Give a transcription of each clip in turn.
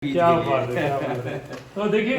क्या बात है, क्या बात है। तो देखिए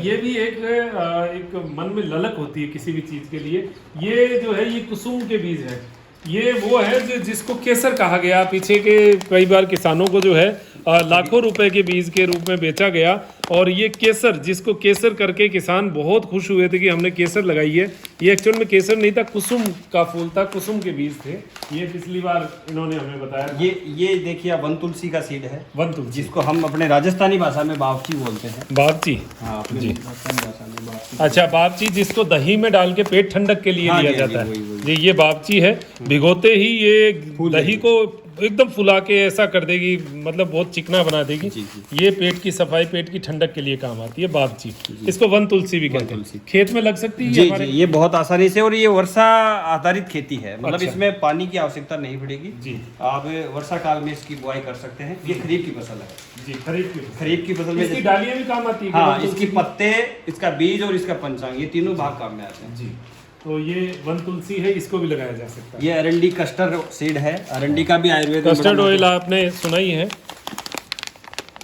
ये भी एक मन में ललक होती है किसी भी चीज के लिए। ये जो है ये कुसुम के बीज है। ये वो है जो जिसको केसर कहा गया, पीछे के कई बार किसानों को जो है लाखों रुपए के बीज के रूप में बेचा गया। और ये केसर, जिसको केसर करके किसान बहुत खुश हुए थे कि हमने केसर लगाई है। ये एक्चुअल में केसर नहीं था, कुसुम का फूल था, कुसुम के बीज थे। ये पिछली बार इन्होंने हमें बताया। ये देखिए वन तुलसी का सीड है, वन तुलसी, जिसको हम अपने राजस्थानी भाषा में बावची बोलते हैं। बावची, हाँ, अपने जी। राजस्थानी भाषा में बावची। अच्छा, बावची जिसको दही में डाल के पेट ठंडक के लिए हाँ, लिया जी, जाता वही, है। वही। जी, ये बावची है। भिगोते ही ये फूल दही को एकदम फुला के ऐसा कर देगी, मतलब बहुत चिकना बना देगी। जी, ये पेट की सफाई, पेट की ठंडक के लिए काम आती है बावची। इसको वन तुलसी भी कहते हैं। खेत में लग सकती है जी हमारे। जी, ये बहुत आसानी से, और ये वर्षा आधारित खेती है, मतलब अच्छा। इसमें पानी की आवश्यकता नहीं पड़ेगी जी। आप वर्षा काल में इसकी बुआई कर सकते हैं। ये खरीफ की फसल है। जी, खरीफ खरीफ की फसल में इसकी डालियां भी काम आती है। हाँ, वन तुलसी इसकी की? पत्ते, इसका बीज और इसका पंचांग, ये तीनों भाग काम में आते हैं। जी, तो ये वन तुलसी है, इसको भी लगाया जा सकता है। ये अरंडी कस्टर्ड सीड है। अरंडी का भी आयुर्वेद में कस्टर्ड बड़ा ऑयल आपने सुना ही है।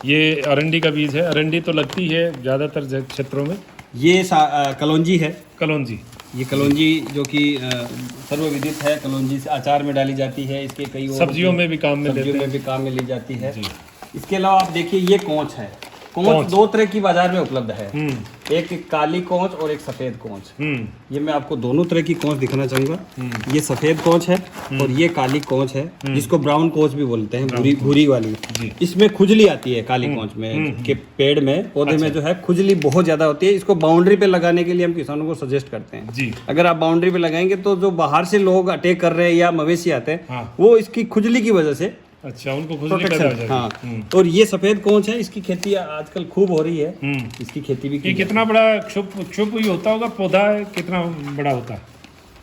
ये अरंडी का बीज है। अरंडी तो लगती है ज़्यादातर क्षेत्रों में। ये कलौंजी है। कलौंजी, ये कलौंजी जो कि सर्वविदित है। कलौंजी से अचार में डाली जाती है। इसके कई और सब्जियों में भी काम में सब्जियों लेते में हैं। भी काम में ली जाती है। जी। इसके अलावा आप देखिए, ये कोंच है। कोंच। कोंच दो तरह की बाजार में उपलब्ध है। हम्म, एक काली कोंच और एक सफेद कोंच। हम्म, ये मैं आपको दोनों तरह की कोंच दिखाना चाहूंगा। ये सफेद कोंच है और ये काली कोंच है, जिसको ब्राउन कोंच भी बोलते हैं, भूरी भूरी वाली। जी। इसमें खुजली आती है काली कोंच में, के पेड़ में, पौधे में जो है खुजली बहुत ज्यादा होती है। इसको बाउंड्री पे लगाने के लिए हम किसानों को सजेस्ट करते हैं। जी। अगर आप बाउंड्री पे लगाएंगे तो जो बाहर से लोग अटैक कर रहे हैं या मवेशी आते हैं, हाँ। वो इसकी खुजली की वजह से अच्छा, उनको खुजली पैदा हो प्रोटेक्शन। जाती हाँ, है। और ये सफेद कोंच है। इसकी खेती आजकल खूब हो रही है। इसकी खेती भी ये की कितना बड़ा क्षुप ही होता होगा पौधा, कितना बड़ा होता है?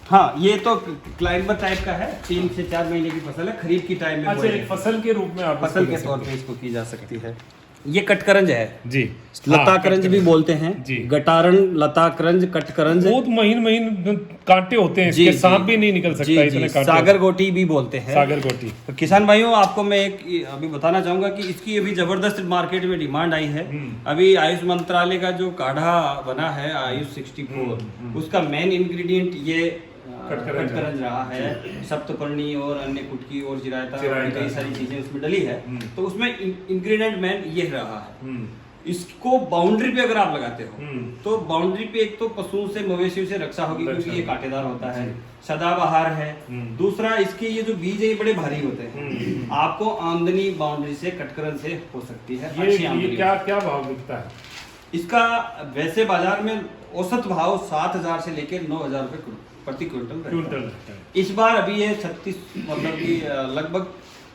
हाँ, ये तो क्लाइंबर टाइप का है। 3 से 4 महीने की फसल है। खरीफ की टाइम में अच्छा, बोई एक फसल के रूप में आप फसल इसको के ले तौर सकते पे इसको की जा सकती है। ये कटकरंज है। हैं। जी, लता हाँ, करंज भी बोलते हैं। जी। गटारन, लता करंज, कटकरंज। बहुत महीन कांटे होते हैं जी, इसके, जी। सांप भी नहीं निकल जी, सकता, जी, इतने कांटे सागर गोटी भी बोलते होते हैं। हैं। सागर गोटी। तो किसान भाइयों, आपको मैं एक अभी बताना चाहूंगा कि इसकी अभी जबरदस्त मार्केट में डिमांड आई है। अभी आयुष मंत्रालय का जो काढ़ा बना है आयुष 64, उसका मेन इंग्रेडिएंट ये कटकरंज रहा है। सप्तपर्णी और अन्य कुटकी और चिरायता, कई सारी चीजें उसमें डली है। तो उसमें इंग्रेडिएंट मेन ये रहा है। इसको बाउंड्री पे अगर आप लगाते हो तो बाउंड्री पे एक तो पशुओं से, मवेशियों से रक्षा होगी, क्योंकि ये कांटेदार होता है, सदाबहार है। दूसरा, इसके ये जो बीज है ये बड़े भारी होते हैं। आपको आमदनी बाउंड्री से, कटकरंज से हो सकती है। अच्छी ये आमदनी। क्या क्या भाव बिकता है इसका वैसे बाजार में औसत भाव 7,000 से लेकर 9,000 रुपए प्रति क्विंटल रहता है। क्विंटल? इस बार अभी ये 36, मतलब कि लगभग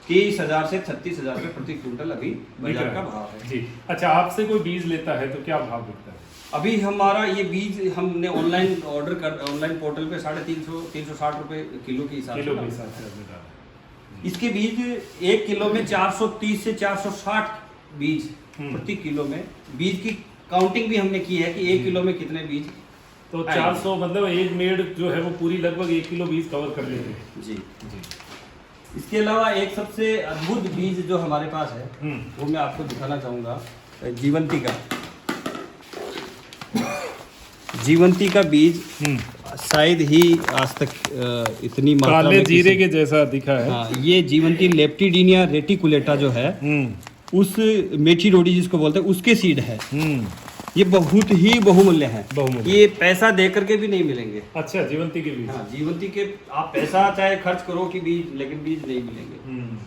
30,000 से 36,000 रुपए प्रति क्विंटल अभी बाजार का भाव है। जी। अच्छा, आपसे कोई बीज लेता है तो क्या भाव बिकता है? अभी हमारा ये बीज हमने ऑनलाइन ऑनलाइन पोर्टल पे 350 360 रुपए किलो के हिसाब किलो के से। हिसाब से आपने डाला। इसके बीज 1 किलो में 430 से 460 बीज प्रति किलो में। बीज की काउंटिंग भी हमने की है कि 1 किलो में कितने बीज। तो 400, मतलब एक मेड़ जो है वो पूरी लगभग 1 किलो बीज कवर कर लेते हैं। जी। जी। इसके अलावा एक सबसे अद्भुत बीज जो हमारे पास है, वो मैं आपको दिखाना चाहूंगा। जीवंती का, जीवंती का बीज शायद ही आज तक इतनी मात्रा काले में जीरे के जैसा दिखा है। हाँ, ये जीवंती लेप्टिडिनिया रेटिकुलेटा जो है, उस मेथी रोडी जिसको बोलते हैं, उसके सीड है। ये बहुत ही बहुमूल्य है। बहुमूल्य। ये पैसा दे करके भी नहीं मिलेंगे। अच्छा, जीवंती के बीज। हाँ, जीवंती के आप पैसा चाहे खर्च करो कि बीज, लेकिन बीज नहीं मिलेंगे।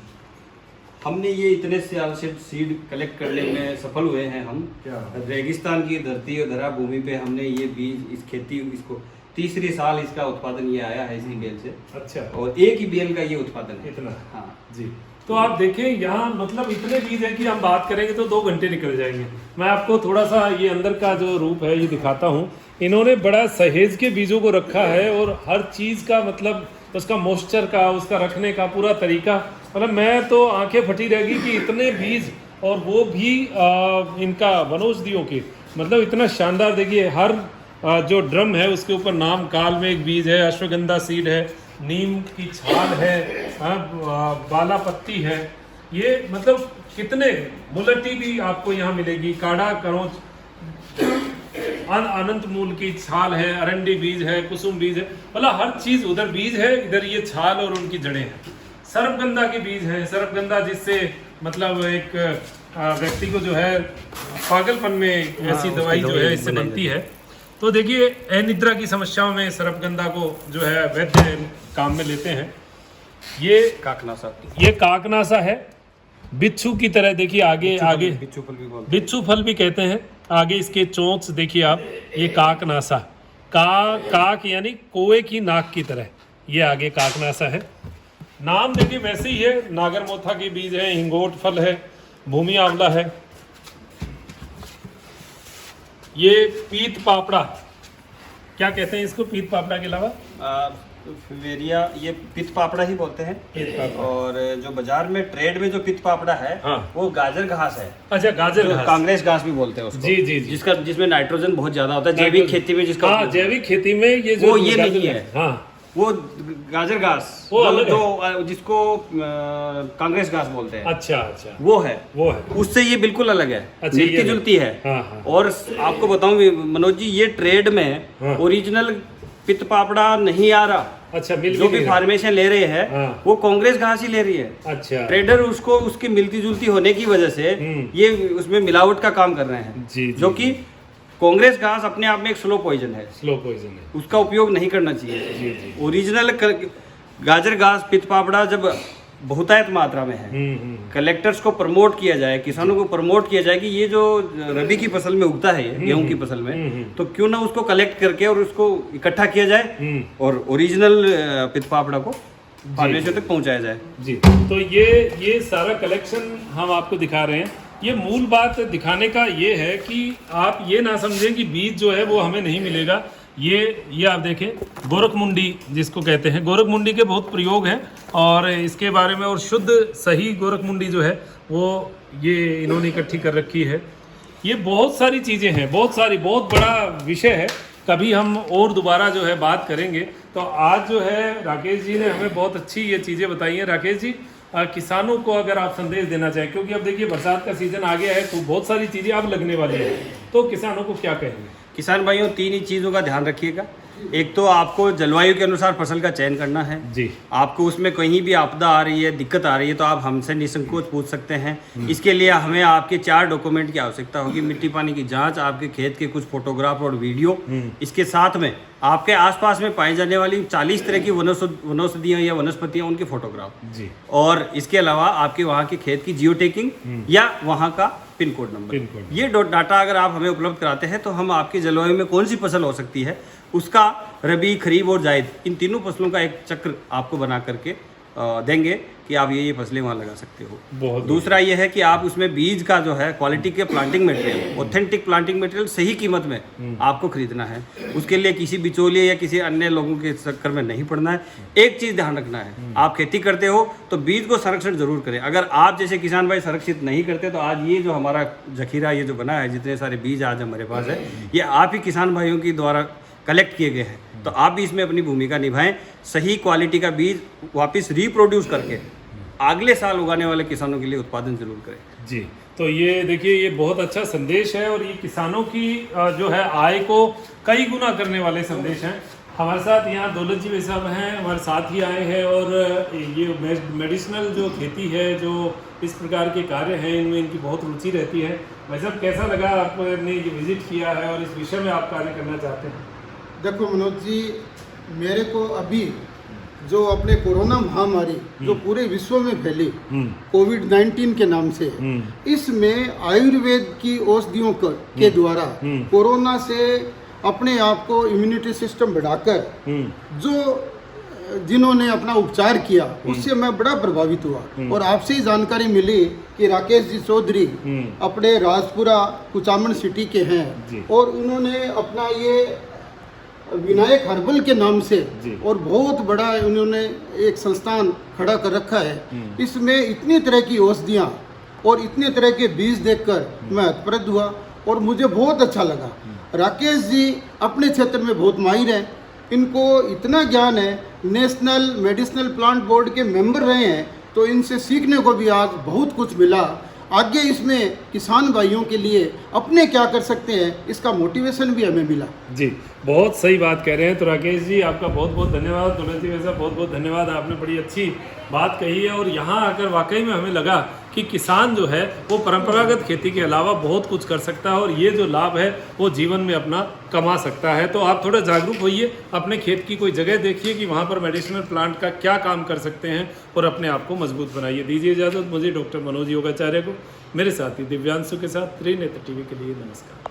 हमने ये इतने साल से सीड कलेक्ट करने में सफल हुए हैं। हम क्या? रेगिस्तान की धरती और धरा भूमि पे हमने ये बीज, इस खेती, इसको तीसरी साल इसका उत्पादन ये आया है इसी बेल से। अच्छा, और एक ही बेल का ये उत्पादन है। इतना? हाँ जी। तो आप देखें यहाँ, मतलब इतने बीज हैं कि हम बात करेंगे तो 2 घंटे निकल जाएंगे। मैं आपको थोड़ा सा ये अंदर का जो रूप है ये दिखाता हूँ। इन्होंने बड़ा सहेज के बीजों को रखा है, और हर चीज़ का, मतलब उसका मॉइस्चर का, उसका रखने का पूरा तरीका, मतलब मैं तो आंखें फटी रहेगी कि इतने बीज, और वो भी इनका वनौषधियों के, मतलब इतना शानदार। देखिए, हर जो ड्रम है उसके ऊपर नाम, काल में एक बीज है, अश्वगंधा सीड है, नीम की छाल है, बाला पत्ती है, ये मतलब कितने मुलट्टी भी आपको यहाँ मिलेगी, काढ़ा करोच, अनंत मूल की छाल है, अरंडी बीज है, कुसुम बीज है, मतलब हर चीज उधर बीज है, इधर ये छाल और उनकी जड़ें हैं। सर्पगंधा के बीज हैं, सर्पगंधा जिससे मतलब एक व्यक्ति को जो है पागलपन में ऐसी दवाई जो है इससे बनती है। तो देखिए अनिद्रा की समस्याओं में सर्पगंधा को जो है वैद्य काम में लेते हैं। ये काकनासा है, बिच्छू की तरह, देखिए आगे आगे बिच्छू फल भी कहते हैं। आगे इसके चोंच देखिए आप, ये काकनासा, काक यानी कोए की नाक की तरह, ये आगे काकनासा है। नाम देखिए वैसे ही है, नागरमोथा के बीज है, हिंगोट फल है, भूमि आंवला है, ये पीत पापड़ा, क्या कहते हैं इसको पीत पापड़ा के अलावा? वेरिया, ये पित पापड़ा ही बोलते हैं। और जो बाजार में ट्रेड में जो पित पापड़ा है, हाँ। वो गाजर घास है। अच्छा, गाजर घास, कांग्रेस घास भी बोलते हैं उसको। जी जी जी, जिसमें नाइट्रोजन बहुत ज्यादा होता है जैविक खेती में, जिसका जैविक खेती में ये जो वो ये नहीं है, हाँ। वो गाजर घास वो जो जिसको कांग्रेस घास बोलते हैं। अच्छा अच्छा, वो है उससे ये बिल्कुल अलग है, मिलती जुलती है। हाँ। और आपको बताऊं मनोज जी, ये ट्रेड में ओरिजिनल पित पापड़ा नहीं आ रहा। अच्छा, जो भी फार्मेशन ले रहे हैं, हाँ। वो कांग्रेस घास ही ले रही है। अच्छा, ट्रेडर उसको उसकी मिलती जुलती होने की वजह से ये उसमें मिलावट का काम कर रहे हैं। जी, जो कि कांग्रेस घास अपने आप में एक स्लो पॉइजन है, उसका उपयोग नहीं करना चाहिए। जी जी। ओरिजिनल गाजर घास, पित पापड़ा जब बहुतायत मात्रा में है, कलेक्टर्स को प्रमोट किया जाए, किसानों को प्रमोट किया जाए कि ये जो रबी की फसल में उगता है, गेहूं की फसल में, तो क्यों ना उसको कलेक्ट करके और उसको इकट्ठा किया जाए और ओरिजिनल पित पापड़ा को फार्मेशन तक पहुंचाया जाए। जी, तो ये सारा कलेक्शन हम आपको दिखा रहे हैं। ये मूल बात दिखाने का ये है कि आप ये ना समझें कि बीज जो है वो हमें नहीं मिलेगा। ये आप देखें, गोरखमुंडी जिसको कहते हैं, गोरखमुंडी के बहुत प्रयोग हैं और इसके बारे में, और शुद्ध सही गोरखमुंडी जो है वो ये इन्होंने इकट्ठी कर रखी है। ये बहुत सारी चीज़ें हैं, बहुत बड़ा विषय है, कभी हम और दोबारा जो है बात करेंगे। तो आज जो है राकेश जी ने हमें बहुत अच्छी ये चीज़ें बताई हैं। राकेश जी, किसानों को अगर आप संदेश देना चाहें, क्योंकि अब देखिए बरसात का सीजन आ गया है तो बहुत सारी चीज़ें अब लगने वाली है, तो किसानों को क्या कहेंगे? किसान भाइयों, 3 ही चीज़ों का ध्यान रखिएगा। एक तो आपको जलवायु के अनुसार फसल का चयन करना है जी। आपको उसमें कहीं भी आपदा आ रही है, दिक्कत आ रही है, तो आप हमसे निसंकोच पूछ सकते हैं। इसके लिए हमें आपके 4 डॉक्यूमेंट की आवश्यकता होगी। मिट्टी पानी की जांच, आपके खेत के कुछ फोटोग्राफ और वीडियो, इसके साथ में आपके आसपास में पाई जाने वाली 40 तरह की वनौषधियाँ या वनस्पतियाँ, उनके फोटोग्राफ जी। और इसके अलावा आपके वहाँ के खेत की जियो टैगिंग या वहाँ का पिन कोड नंबर, ये डाटा अगर आप हमें उपलब्ध कराते हैं तो हम आपकी जलवायु में कौन सी फसल हो सकती है, उसका रबी, खरीफ और जायद, इन तीनों फसलों का एक चक्र आपको बना करके देंगे कि आप ये फसलें वहाँ लगा सकते हो। दूसरा ये है कि आप उसमें बीज का जो है क्वालिटी के planting material, authentic planting material सही कीमत में आपको खरीदना है। उसके लिए किसी बिचौलिए या किसी अन्य लोगों के चक्कर में नहीं पड़ना है। एक चीज़ ध्यान रखना है, आप खेती करते हो तो बीज को संरक्षण जरूर करें। अगर आप जैसे किसान भाई संरक्षित नहीं करते तो आज ये जो हमारा जखीरा ये जो बना है, जितने सारे बीज आज हमारे पास है, ये आप ही किसान भाइयों की द्वारा कलेक्ट किए गए हैं। तो आप भी इसमें अपनी भूमिका निभाएं, सही क्वालिटी का बीज वापस रिप्रोड्यूस करके अगले साल उगाने वाले किसानों के लिए उत्पादन जरूर करें। जी, तो ये देखिए, ये बहुत अच्छा संदेश है और ये किसानों की जो है आय को कई गुना करने वाले संदेश हैं। हमारे साथ यहाँ दौलत जी भाई साहब हैं, हमारे साथ ही आए हैं और ये मेडिसिनल जो खेती है, जो इस प्रकार के कार्य हैं, इनमें इनकी बहुत रुचि रहती है। भाई साहब, कैसा लगा आपने ये विजिट किया है और इस विषय में आप कार्य करना चाहते हैं? देखो मनोज जी, मेरे को अभी जो अपने कोरोना महामारी जो पूरे विश्व में फैली कोविड-19 के नाम से, इसमें आयुर्वेद की औषधियों के द्वारा कोरोना से अपने आप को इम्यूनिटी सिस्टम बढ़ाकर जो जिन्होंने अपना उपचार किया, उससे मैं बड़ा प्रभावित हुआ। और आपसे ही जानकारी मिली कि राकेश जी चौधरी अपने राजपुरा कुचामन सिटी के हैं और उन्होंने अपना ये विनायक हर्बल के नाम से और बहुत बड़ा उन्होंने एक संस्थान खड़ा कर रखा है। इसमें इतनी तरह की औषधियाँ और इतने तरह के बीज देखकर मैं हतप्रद हुआ और मुझे बहुत अच्छा लगा। राकेश जी अपने क्षेत्र में बहुत माहिर हैं, इनको इतना ज्ञान है, नेशनल मेडिसिनल प्लांट बोर्ड के मेंबर रहे हैं तो इनसे सीखने को भी आज बहुत कुछ मिला। आगे इसमें किसान भाइयों के लिए अपने क्या कर सकते हैं इसका मोटिवेशन भी हमें मिला। जी, बहुत सही बात कह रहे हैं। तो राकेश जी आपका बहुत बहुत धन्यवाद, तुलसी भाई साहब बहुत बहुत धन्यवाद, आपने बड़ी अच्छी बात कही है। और यहाँ आकर वाकई में हमें लगा कि किसान जो है वो परंपरागत खेती के अलावा बहुत कुछ कर सकता है और ये जो लाभ है वो जीवन में अपना कमा सकता है। तो आप थोड़ा जागरूक होइए, अपने खेत की कोई जगह देखिए कि वहाँ पर मेडिसिनल प्लांट का क्या काम कर सकते हैं और अपने आप को मजबूत बनाइए। दीजिए इजाज़त मुझे डॉक्टर मनोज योगाचार्य को, मेरे साथी दिव्यांशु के साथ त्रिनेत्र टीवी के लिए नमस्कार।